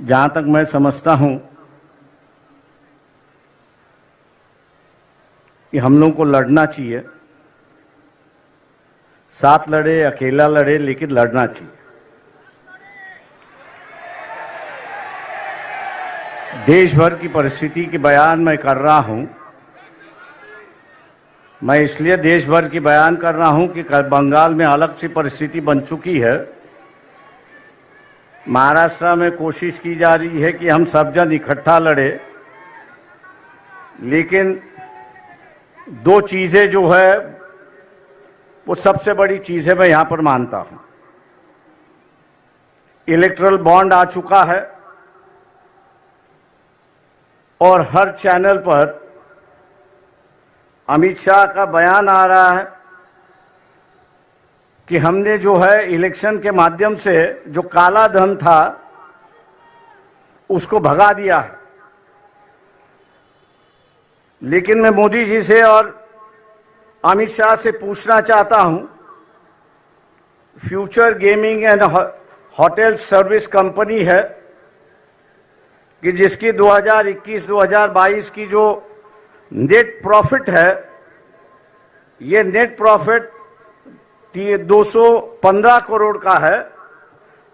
जहां तक मैं समझता हूं कि हम लोगों को लड़ना चाहिए, साथ लड़े अकेला लड़े, लेकिन लड़ना चाहिए। देश भर की परिस्थिति की बयान मैं कर रहा हूं। मैं इसलिए देश भर की बयान कर रहा हूं कि बंगाल में अलग सी परिस्थिति बन चुकी है। महाराष्ट्र में कोशिश की जा रही है कि हम सब जन इकट्ठा लड़े, लेकिन दो चीजें जो है वो सबसे बड़ी चीज है, मैं यहां पर मानता हूं। इलेक्टोरल बॉन्ड आ चुका है और हर चैनल पर अमित शाह का बयान आ रहा है कि हमने जो है इलेक्शन के माध्यम से जो काला धन था उसको भगा दिया है। लेकिन मैं मोदी जी से और अमित शाह से पूछना चाहता हूं, future gaming and hotel service company है कि जिसकी 2021-2022 की जो नेट प्रॉफिट है, ये नेट प्रॉफिट 215 करोड़ का है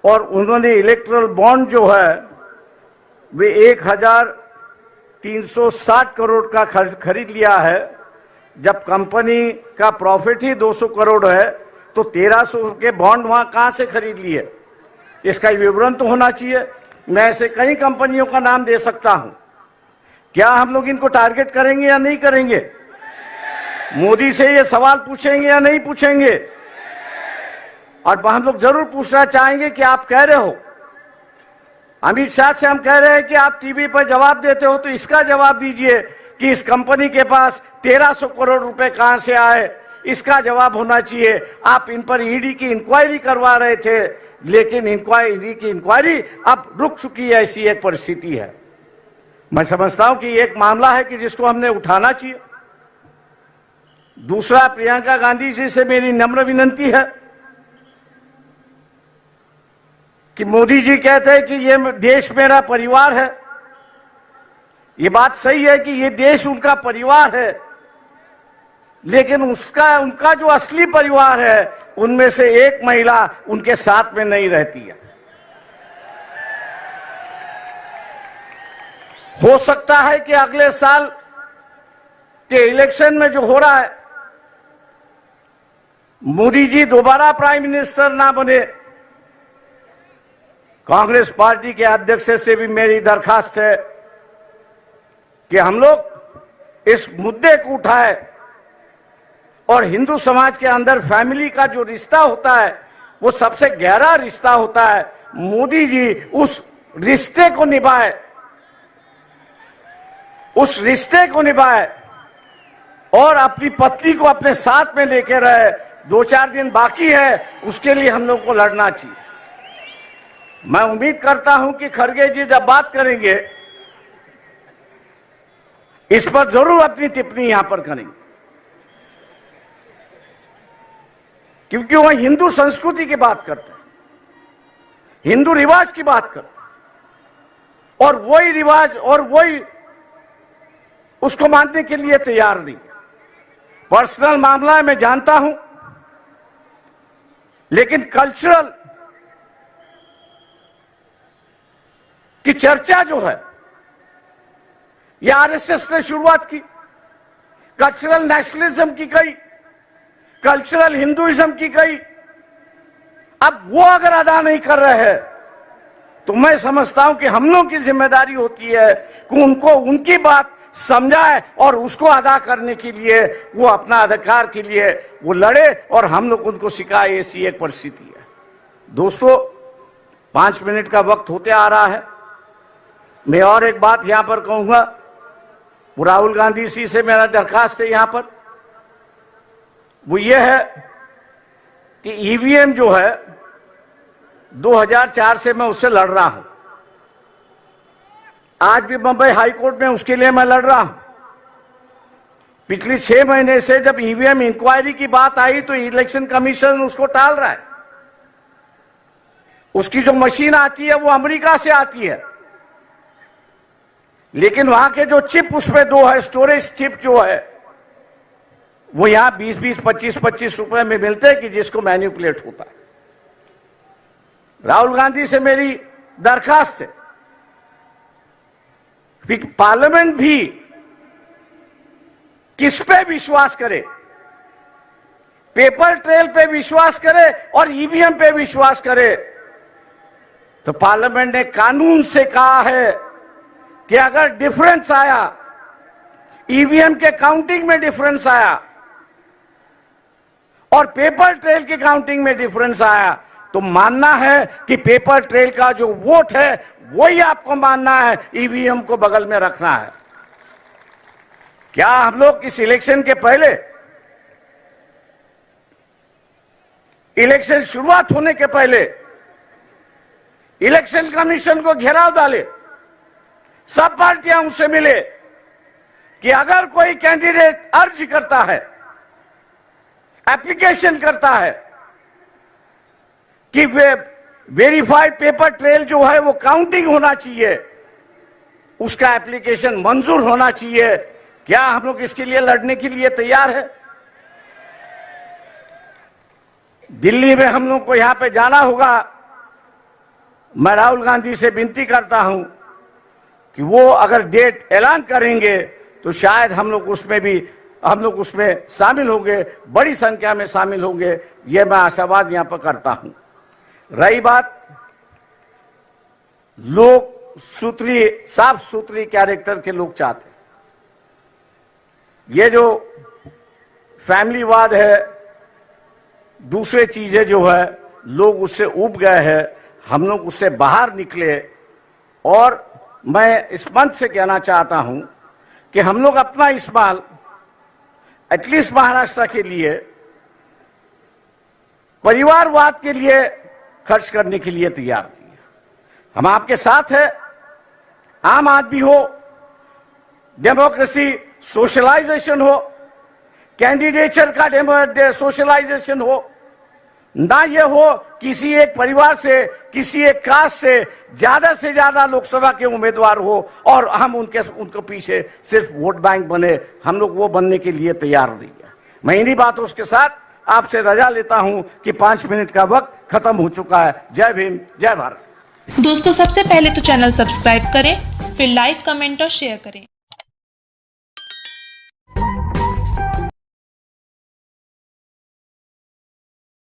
और उन्होंने इलेक्ट्रल बॉन्ड जो है वे 1360 करोड़ का खरीद लिया है। जब कंपनी का प्रॉफिट ही 200 करोड़ है तो 1300 के बॉन्ड वहां कहां से खरीद लिए? इसका विवरण तो होना चाहिए। मैं ऐसे कई कंपनियों का नाम दे सकता हूं। क्या हम लोग इनको टारगेट करेंगे या नहीं करेंगे? मोदी से ये सवाल पूछेंगे या नहीं पूछेंगे? और हम लोग जरूर पूछना चाहेंगे कि आप कह रहे हो, अमित शाह से हम कह रहे हैं कि आप टीवी पर जवाब देते हो तो इसका जवाब दीजिए कि इस कंपनी के पास 1300 करोड़ रुपए कहां से आए, इसका जवाब होना चाहिए। आप इन पर ईडी की इंक्वायरी करवा रहे थे, लेकिन ईडी की इंक्वायरी अब रुक चुकी है। ऐसी एक परिस्थिति है। मैं समझता हूं कि एक मामला है कि जिसको हमने उठाना चाहिए। दूसरा, प्रियंका गांधी जी से मेरी नम्र विनती है कि मोदी जी कहते हैं कि ये देश मेरा परिवार है। ये बात सही है कि ये देश उनका परिवार है, लेकिन उनका जो असली परिवार है उनमें से एक महिला उनके साथ में नहीं रहती है। हो सकता है कि अगले साल के इलेक्शन में जो हो रहा है, मोदी जी दोबारा प्राइम मिनिस्टर ना बने। कांग्रेस पार्टी के अध्यक्ष से भी मेरी दरखास्त है कि हम लोग इस मुद्दे को उठाए और हिंदू समाज के अंदर फैमिली का जो रिश्ता होता है वो सबसे गहरा रिश्ता होता है। मोदी जी उस रिश्ते को निभाए, उस रिश्ते को निभाए और अपनी पत्नी को अपने साथ में लेकर रहे। 2-4 दिन बाकी है, उसके लिए हम लोग को लड़ना चाहिए। मैं उम्मीद करता हूं कि खड़गे जी जब बात करेंगे इस पर जरूर अपनी टिप्पणी यहां पर करेंगे, क्योंकि वह हिंदू संस्कृति की बात करते हैं, हिंदू रिवाज की बात करते हैं और वही रिवाज और वही उसको मानने के लिए तैयार नहीं। पर्सनल मामला है, मैं जानता हूं, लेकिन कल्चरल की चर्चा जो है ये आरएसएस ने शुरुआत की, कल्चरल नेशनलिज्म की गई, कल्चरल हिंदुइज्म की गई। अब वो अगर अदा नहीं कर रहे हैं तो मैं समझता हूं कि हम लोगों की जिम्मेदारी होती है कि उनको उनकी बात समझाए और उसको अदा करने के लिए वो अपना अधिकार के लिए वो लड़े और हम लोग उनको सिखाए। ऐसी एक परिस्थिति है। दोस्तों, 5 मिनट का वक्त होते आ रहा है। मैं और एक बात यहां पर कहूंगा, राहुल गांधी जी से मेरा दरखास्त है यहां पर, वो ये है कि ईवीएम जो है 2004 से मैं उससे लड़ रहा हूं। आज भी बंबई हाई कोर्ट में उसके लिए मैं लड़ रहा हूं। पिछले 6 महीने से जब ईवीएम इंक्वायरी की बात आई तो इलेक्शन कमीशन उसको टाल रहा है। उसकी जो मशीन आती है वो अमेरिका से आती है लेकिन वहां के जो चिप उसमें दो है, स्टोरेज चिप जो है, वो यहां 20-20, 25-25 रुपए में मिलते हैं कि जिसको मैन्युपुलेट होता है। राहुल गांधी से मेरी दरखास्त है कि पार्लियामेंट भी किस पे विश्वास करे, पेपर ट्रेल पे विश्वास करे और ईवीएम पे विश्वास करे। तो पार्लियामेंट ने कानून से कहा है कि अगर डिफरेंस आया, ईवीएम के काउंटिंग में डिफरेंस आया और पेपर ट्रेल की काउंटिंग में डिफरेंस आया, तो मानना है कि पेपर ट्रेल का जो वोट है वही आपको मानना है, ईवीएम को बगल में रखना है। क्या हम लोग इस इलेक्शन के पहले, इलेक्शन शुरुआत होने के पहले इलेक्शन कमीशन को घेराव डाले, सब पार्टियां उससे मिले कि अगर कोई कैंडिडेट अर्ज करता है, एप्लीकेशन करता है कि वे वेरीफाइड पेपर ट्रेल जो है वो काउंटिंग होना चाहिए, उसका एप्लीकेशन मंजूर होना चाहिए, क्या हम लोग इसके लिए लड़ने के लिए तैयार है? दिल्ली में हम लोग को यहां पे जाना होगा। मैं राहुल गांधी से विनती करता हूं कि वो अगर डेट ऐलान करेंगे तो शायद हम लोग उसमें शामिल होंगे, बड़ी संख्या में शामिल होंगे, ये मैं आशावाद यहां पर करता हूं। रही बात लोग साफ सुथरी कैरेक्टर के लोग चाहते, ये जो फैमिलीवाद है, दूसरे चीजें जो है, लोग उससे उब गए हैं, हम लोग उससे बाहर निकले। और मैं इस मंच से कहना चाहता हूं कि हम लोग अपना इस्तेमाल एटलीस्ट महाराष्ट्र के लिए परिवारवाद के लिए खर्च करने के लिए तैयार नहीं है। हम आपके साथ हैं, आम आदमी हो, डेमोक्रेसी सोशलाइजेशन हो, कैंडिडेचर का सोशलाइजेशन हो, ना ये हो किसी एक परिवार से, किसी एक कास्ट से ज्यादा लोकसभा के उम्मीदवार हो और हम उनको पीछे सिर्फ वोट बैंक बने। हम लोग वो बनने के लिए तैयार नहीं है। मैं इन्हीं बातों के साथ आपसे रजा लेता हूं कि 5 मिनट का वक्त खत्म हो चुका है। जय भीम, जय भारत। दोस्तों, सबसे पहले तो चैनल सब्सक्राइब करें, फिर लाइक, कमेंट और शेयर करें।